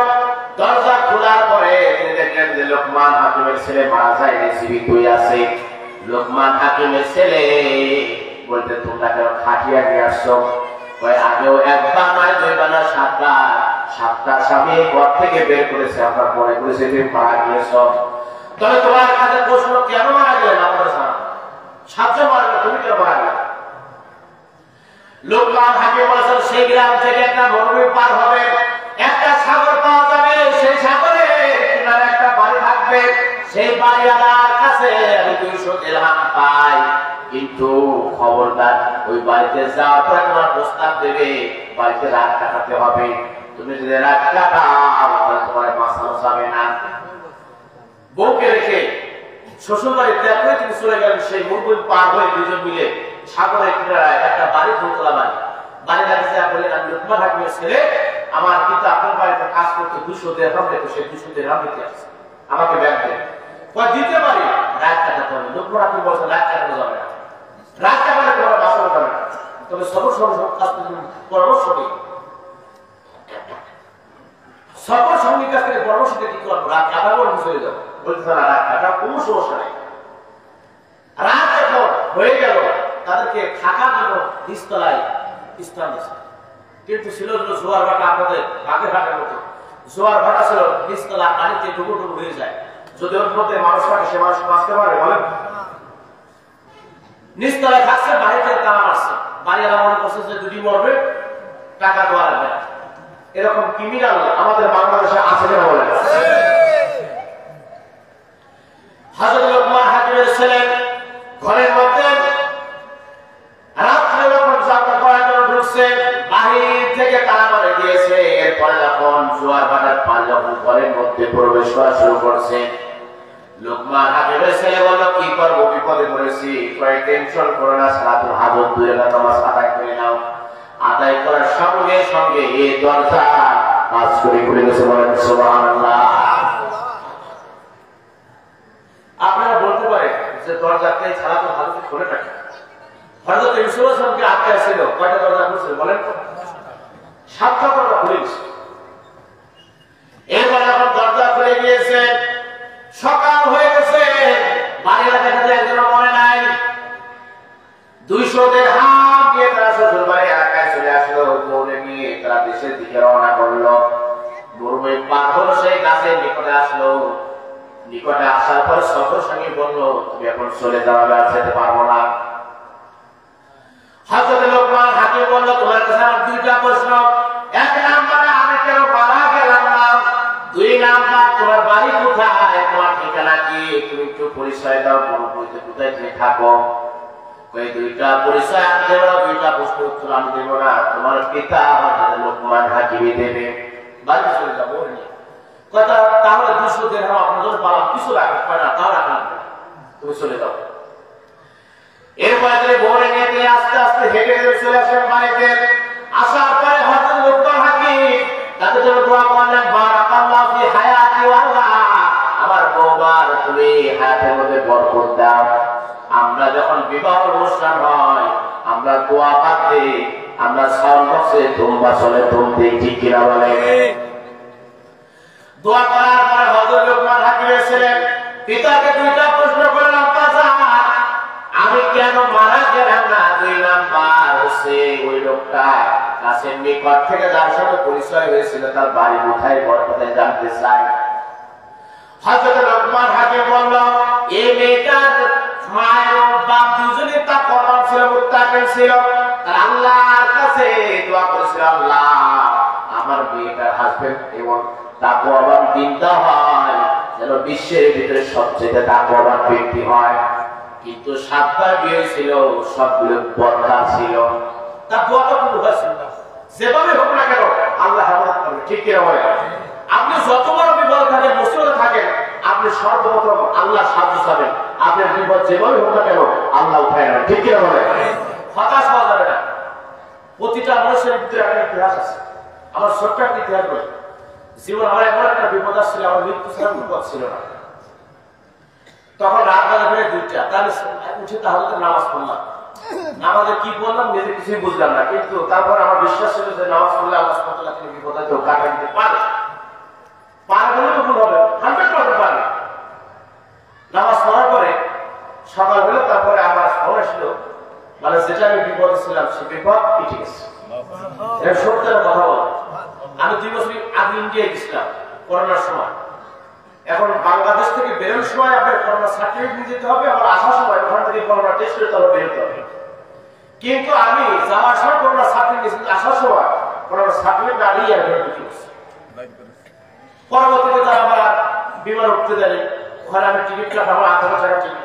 দরজা খোলার পরে তিনি দেখলেন যে লোকমান হাকিমের ছেলে মারা যায়নি, জীবিত আছে। লোকমান হাকিমের ছেলে বলতে তোমরা কেন খাটিয়া নিয়ে আসছো? আগেও 1 বার নয়, 2 বার নয়, 7 বার, 7টা স্বামী ঘর থেকে বের করেছে, আমরা মনে করেছি তুমি মারা গিয়েছ। তবে তোমার কাছে প্রশ্ন, কেন মারা গেলেন? আমাদের 7জন মারা গেল, তুমি কেন মারা গেলে? লোকমান হাকিম বলেছেন সেই গ্রাম থেকে একটা মরুভূমি পার হবে, একটা সাগর পাওয়া যাবে, সেই সাগরে কিনারে একটা বাড়ি থাকবে, সেই বাড়িওয়ালার কাছে আমি 200 দিরহাম পাই। কিন্তু খবরদার ওই বাড়িতে যাওয়ার পরে তোমার প্রস্তাব দেবে বাড়িতে রাত কাটাতে হবে, তুমি যদি রাত কাটাও তাহলে তোমার বাঁচানো যাবে না। বউকে রেখে শ্বশুর বাড়ি ত্যাগ করে তিনি চলে গেলেন। সেই মরুভূমি পার হয়ে 2 জন মিলে সাগরের কিনারায় একটা বাড়ি, দোতলা বাড়ি লাগিয়েছে। বললেন আমি লোকমান হাকিমের ছেলে, আমার পিতা আপনার বাড়িতে কাজ করতে 200 দিরহাম দিত, সেই 200 দিরহাম দিতে আসছে। আমাকে ব্যাগ দেন। কয় দিতে পারি, রাত কাটাতে হবে। লোকরা আপনি বলছেন রাত কাটানো যাবে না, রাত কাটালে তোমার বাঁচানো যাবে না, তবে সবর পরামর্শ নেই। সবর সঙ্গীর কাছ থেকে পরামর্শ দিয়ে কি করবো, রাত কাটাবো চলে যাবো। বলতে না রাত কাটা কোনো সমস্যা নেই। রাত যখন হয়ে গেল তাদেরকে থাকার জন্য নিচতলায় স্থান দিচ্ছে। কিন্তু ছিল জোয়ার ভাটা, আপনাদের বাঘের ভাটার মতো জোয়ার ভাটা ছিল, নিচতলা পানিতে ডুবো ডুবো হয়ে যায়। যদি ওর মধ্যে মানুষ থাকে সে মানুষ বাঁচতে পারে বলেন? নিচতলায় থাকছে, বাড়ি থেকে তালা মারছে, বাড়িওয়ালা মনে করছে যে যদি মরবে টাকা দেওয়া লাগবে না। এরকম ক্রিমিনাল আমাদের বাংলাদেশে আছে না বলেন? হযরত লোকমান হাকিমের ছেলে ঘরের মধ্যে রাত্রে যখন যাত্রা করার জন্য ঢুকছে, বাহির থেকে তালা মারে দিয়েছে। এরপরে যখন জোয়ার ভাটার পানি যখন ঘরের মধ্যে প্রবেশ করা শুরু করছে, লোকমান হাকিমের ছেলে বলল, কি করবো, বিপদে পড়েছি। কয়েক টেনশন করো না, সালাতুল হাজত 2 রাকাত নামাজ আদায় করে নাও। আদায় করার সঙ্গে সঙ্গে এই দরজা কাজ করে খুলে গেছে। বলেন সুবহানাল্লাহ। আপনারা বলতে পারেন যে দরজাতে সালাতুল হাজত খুলে থাকে। হযরত ইউসুফ আলাইহিসসালামকে আটকায় ছিল, কয়টা দরজা খুলছিল বলেন? 7টা দরজা খুলে গেছে। এরপর যখন দরজা খুলে গিয়েছে, সকাল হয়ে গেছে, বাড়িতে দেখা যায় একজন মনে নাই। 200 দিরহাম দিয়ে তারা শ্বশুর বাড়ি এলাকায় চলে আসলো। দৌড়ে নিয়ে তারা দেশের দিকে রওনা করলো। মরুভূমি পার হলো, সেই গাছের নিকটে আসলো। নিকটে আসার পর সফর সঙ্গে বললো, তুমি এখন চলে যাওয়া, আর যেতে পারবো না। হযরত লোকমান হাকিম বলল, তোমার কাছে আমার 2টা প্রশ্ন। 1 নম্বরে আমি কেন মারা গেলাম না? 2 নাম্বার, তোমার বাড়ি কোথায়, তোমার ঠিকানা কি, তুমি একটু পরিচয় দাও, মরুভূমিতে কোথায় তুমি থাকো। এই 2টা পরিচয় আমি দেব না, 2টা প্রশ্ন উত্তর আমি দেব না, তোমার পিতা হযরত লোকমান হাকিমই দেবে। বাড়ি চলে যাবো কথা। তাহলে 200 দিরহাম আপনার জন্য পালাম, কিছু রাখা হয় না, তাও রাখলাম, তুমি চলে যাও। এরপরে তিনি ভোরে নিয়ে আস্তে আস্তে হেঁটে চলে আসেন বাড়িতে। আসার পরে হযরত লোকমান হাকিম তাকে জন্য দোয়া করলেন, বারাকাল্লাহু ফি হায়াতি ওয়া আল্লাহ, আমার বৌমার তুমি হায়াতের মধ্যে বরকত দাও। আমরা যখন বিবাহ অনুষ্ঠান হয়, আমরা দোয়া পাতে, আমরা সাউন্ড বক্সে ধুমবা চলে, ধুম দিই, ঠিক কিনা বলে? দোয়া করার পরে হযরত লোকমান হাকিমের ছেলে পিতাকে 2টা প্রশ্ন করলেন, আমি কেন মারা গেলাম না? 2 নাম্বার হচ্ছে ওই লোকটা গাছের নিকট থেকে যার সঙ্গে পরিচয় হয়েছিল, তার বাড়ি কোথায়, ঘর কোথায় জানতে চাই। হযরত লোকমান হাকিম বলল, এই মেয়েটার মা এবং বাপ দুজনেই তাকওয়াবান ছিল, মুত্তাকিন ছিল। আর আল্লাহর কাছে দোয়া করেছিল, আল্লাহ আমার মেয়েটার হাজবেন্ড এবং তাকওয়াবান দিনটা হয়, যেন বিশ্বের ভিতরে সবচেয়ে তাকওয়াবান ব্যক্তি হয়। কিন্তু 7বার বিয়ে ছিল, সবগুলো বরকত ছিল। তার দোয়াটা কবুল হয়েছিল না। যেভাবে হোক না কেন আল্লাহ হেফাজত করবে, ঠিক কি না? আপনি যতবার বিপদ থাকেন, মুসিবতে থাকেন, আপনি সর্বপ্রথম আল্লাহর সাহায্য চাবেন। আপনার বিপদ যেভাবে হোক না কেন আল্লাহ উঠায় নেবেন, ঠিক কি না? হতাশ হওয়া যাবে না। প্রতিটা মানুষের ভিতরে একটা ইতিহাস আছে। আমার ছোট্ট একটা ইতিহাস বলি। জীবন আমার এমন একটা বিপদ আসছিল, আমার মৃত্যু ছাড়া বিপদ ছিল না। তখন রাত বাজে 2টা, তাহলে উঠে তাহলে নামাজ পড়লাম। নামাজে কি বললাম নিজে কিছুই বুঝলাম না, কিন্তু তারপর আমার বিশ্বাস ছিল যে নামাজ পড়লে আল্লাহ সুবহানাহু ওয়া তাআলা বিপদ হয়তো কাটিয়ে দিতে পারে। পারলে তো ভুল হবে, 100% পারবে। নামাজ পড়ার পরে সকাল হলো, তারপরে আমার ফোন আসলো, মানে যেটা আমি বিপদে ছিলাম সে বিপদ কেটে গেছে। এটা সত্যি কথা বল। আমি 2 বছর আগে ইন্ডিয়ায় গেছিলাম করোনার সময়। এখন বাংলাদেশ থেকে বেরোনোর সময় আপনার করোনা সার্টিফিকেট নিয়ে যেতে হবে, আবার আসার সময় ওখান থেকে করোনা টেস্ট করে তারপর বেরোতে হবে। কিন্তু আমি যাওয়ার সময় করোনা সার্টিফিকেট নিয়েছি, আসার সময় করোনা সার্টিফিকেট না নিয়ে বেরোতে গেছি। পরবর্তীতে তারা আমার বিমান উঠতে দেয়নি। ওখানে আমি টিকিট কাট, আমার 18 টাকা টিকিট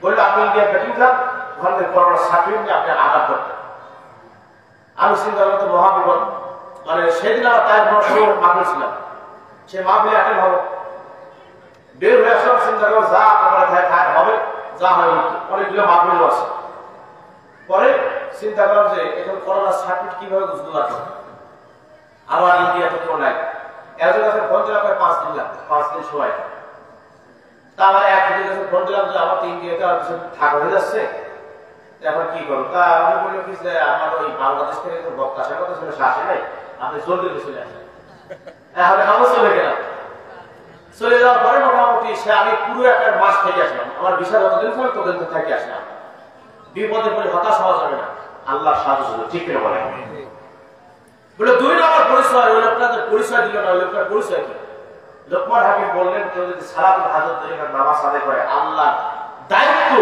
বললো, আপনি ইন্ডিয়া ব্যাটিং যান, ওখান থেকে করোনা সার্টিফিকেট নিয়ে আপনি আঘাত করতেন। আমি চিন্তা করতে মহাবিপদ। মানে সেদিন আমার তাই মাহফিল ছিলাম, সে মাহফিলে অ্যাটেন্ড হবো। বের হয়ে আসলাম, চিন্তা করো যা হবে, যা হয় অনেকগুলো মাহফিল আছে। পরে চিন্তা করলাম যে এখন করোনা সার্টিফিকেট কিভাবে বুঝতে পারবো। আবার ইন্ডিয়াতে কেউ নাই, একজন কাছে ফোন দিলাম 5 দিন লাগবে, 5 দিন সময়। তা আমার এক কাছে ফোন দিলাম যে আমার 3 দিনে আর কিছু থাকা হয়ে যাচ্ছে, এখন কি করবো? তা আমি বললাম কি যে আমার ওই বাংলাদেশ থেকে তো বক্তা আসার কথা ছিল, আসে নাই, আপনি জলদি চলে আসেন। তাহলে আমরা চলে গেলাম। চলে যাওয়ার পরে মোটামুটি সে আমি পুরো একটা মাস থেকে আসলাম। আমার ভিসা যতদিন ছিল ততদিন থেকে আসলাম। বিপদে পড়ে হতাশ হওয়া যাবে না, আল্লাহর সাহায্য ছিল। ঠিক করে বলে বলে 2 নম্বর পরিচয়, ওই লোকটা পরিচয় দিল না। ওই লোকটার পরিচয় কি? লোকমান হাকিম বললেন, কেউ যদি সালাতুল হাজত তরিকার নামাজ আদায় করে, আল্লাহ দায়িত্ব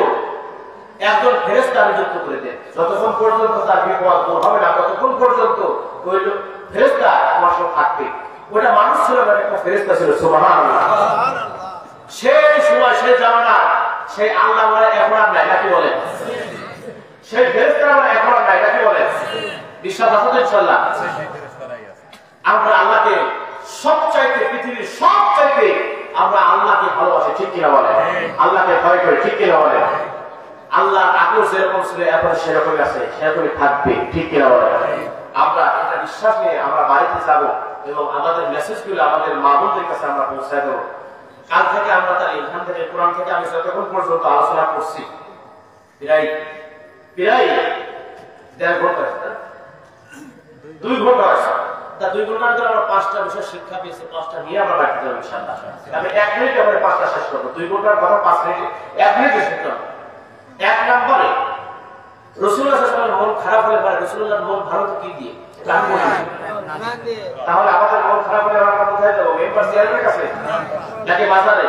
একজন ফেরেশতা নিযুক্ত করে দেন। যতক্ষণ পর্যন্ত তার বিপদ দূর হবে না, ততক্ষণ পর্যন্ত ওই ফেরেশতা আমার সঙ্গে থাকবে। ওটা মানুষ ছিল না, একটা ফেরেশতা ছিল। সুবহানাল্লাহ। সেই সময় সেই জামানা সেই আল্লাহ বলে এখন আর নাই, নাকি বলে? সেই ফেরেশতা বলে এখন আর নাই, নাকি বলে? বিশ্বাস আছে তো ইনশাআল্লাহ? আমরা আল্লাহকে সবচাইতে, পৃথিবীর সবচাইতে আমরা আল্লাহকে ভালোবাসি। ঠিক কিনা বলে? আল্লাহকে ভয় করি। ঠিক কিনা বলে? আল্লাহ আগে যেরকম ছিল এখন সেরকমই আছে, সেরকমই থাকবে। ঠিক কিনা বলে? আমরা এটা বিশ্বাস নিয়ে আমরা বাড়িতে যাব এবং আমাদের মেসেজগুলো আমাদের মা বোনদের কাছে আমরা পৌঁছায় দেবো। কাল থেকে আমরা তার এখান থেকে কোরআন থেকে আমি যতক্ষণ পর্যন্ত আলোচনা করছি, প্রায় 1.5 ঘন্টা, 2 ঘন্টা আছে। তা 2 ঘন্টার ভিতরে আমরা 5টা বিষয় শিক্ষা পেয়েছি। 5টা নিয়ে আমরা বাড়িতে যাবো ইনশাআল্লাহ। আমি 1 মিনিটে আমরা 5টা শেষ করবো। 2 ঘন্টার কথা 5 মিনিটে, 1 মিনিটে শেষ করবো। 1 নম্বরে রাসূলুল্লাহ সাল্লাল্লাহু আলাইহি ওয়াসাল্লাম মন খারাপ হলে পরে রাসূলুল্লাহর মন ভালো তো কি দিয়ে? তাহলে আমাদের মন খারাপ হলে আমরা কোথায় যাবো? মেম্বার চেয়ারের কাছে নাকি বাজারে?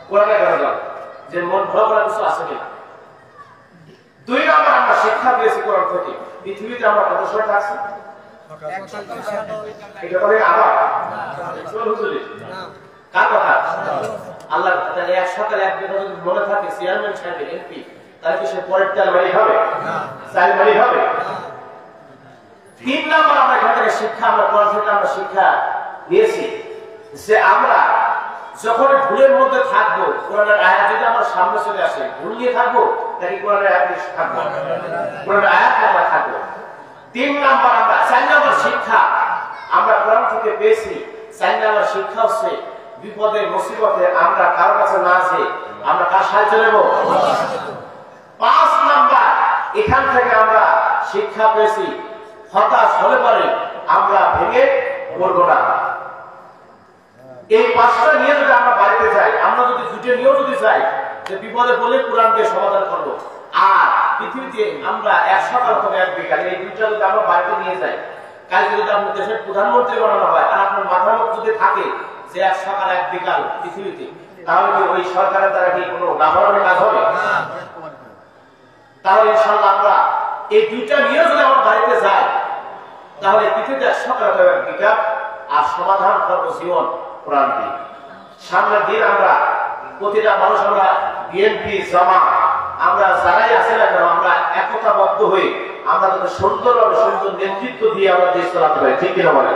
কোরআনে কথা দাও যে মন ভালো করার কিছু আছে কিনা। 2 নম্বর আমরা শিক্ষা পেয়েছি কোরআন থেকে, পৃথিবীতে আমরা কত সময় থাকছি? এটা করে আবার কার কথা? আল্লাহ। তাহলে এক সকালে এক বেলা যদি মনে থাকে চেয়ারম্যান সাহেবের এমপি, তাহলে কি সে পরের চাল মারি হবে? চাল মারি হবে? 3 নম্বর আমরা এখান থেকে শিক্ষা, আমরা কোরআন থেকে আমরা শিক্ষা নিয়েছি যে আমরা যখন ভুলের মধ্যে থাকবো, কোরআনের আয়াত যদি আমার সামনে চলে আসে, ভুল নিয়ে থাকবো নাকি কোরআনের আয়াত নিয়ে থাকবো? কোরআনের আয়াত আমরা থাকবো। 3 নম্বর আমরা 4 নম্বর শিক্ষা আমরা কোরআন থেকে পেয়েছি। 4 নম্বর শিক্ষা হচ্ছে বিপদে মুসিবতে আমরা কারো কাছে না আসে, আমরা কার সাহায্য নেব? 5 নম্বর এখান থেকে আমরা শিক্ষা পেয়েছি, হতাশ হলে পরে আমরা ভেঙে পড়বো না। এই 5টা নিয়ে যদি আমরা বাড়িতে যাই, আমরা যদি 2টা নিয়েও যদি যাই যে বিপদে বলে কোরআন দিয়ে সমাধান করবো, আর পৃথিবীতে আমরা 1 সকাল অথবা 1 বিকাল, এই 2টা যদি আমরা বাড়িতে নিয়ে যাই, কালকে যদি আপনার দেশের প্রধানমন্ত্রী বানানো হয় আর আপনার মাথার মধ্যে যদি থাকে যে 1 সকাল 1 বিকাল পৃথিবীতে, তাহলে কি ওই সরকারের দ্বারা কি কোনো লাভবানের কাজ হবে? তাহলে ইনশাআল্লাহ আমরা এই 2টা নিয়ে যদি আমরা বাড়িতে যাই, তাহলে পৃথিবীতে 1 সকাল অথবা 1 বিকাল আর সমাধান করবো জীবন কোরআন দিয়ে। সামনের দিন আমরা প্রতিটা মানুষ, আমরা বিএনপি জামাত, আমরা যারাই আছে না কেন, আমরা একতাবদ্ধ হয়ে আমরা তাদের সুন্দর নেতৃত্ব দিয়ে আমরা দেশ চালাতে পারি। ঠিক কিনা বলে?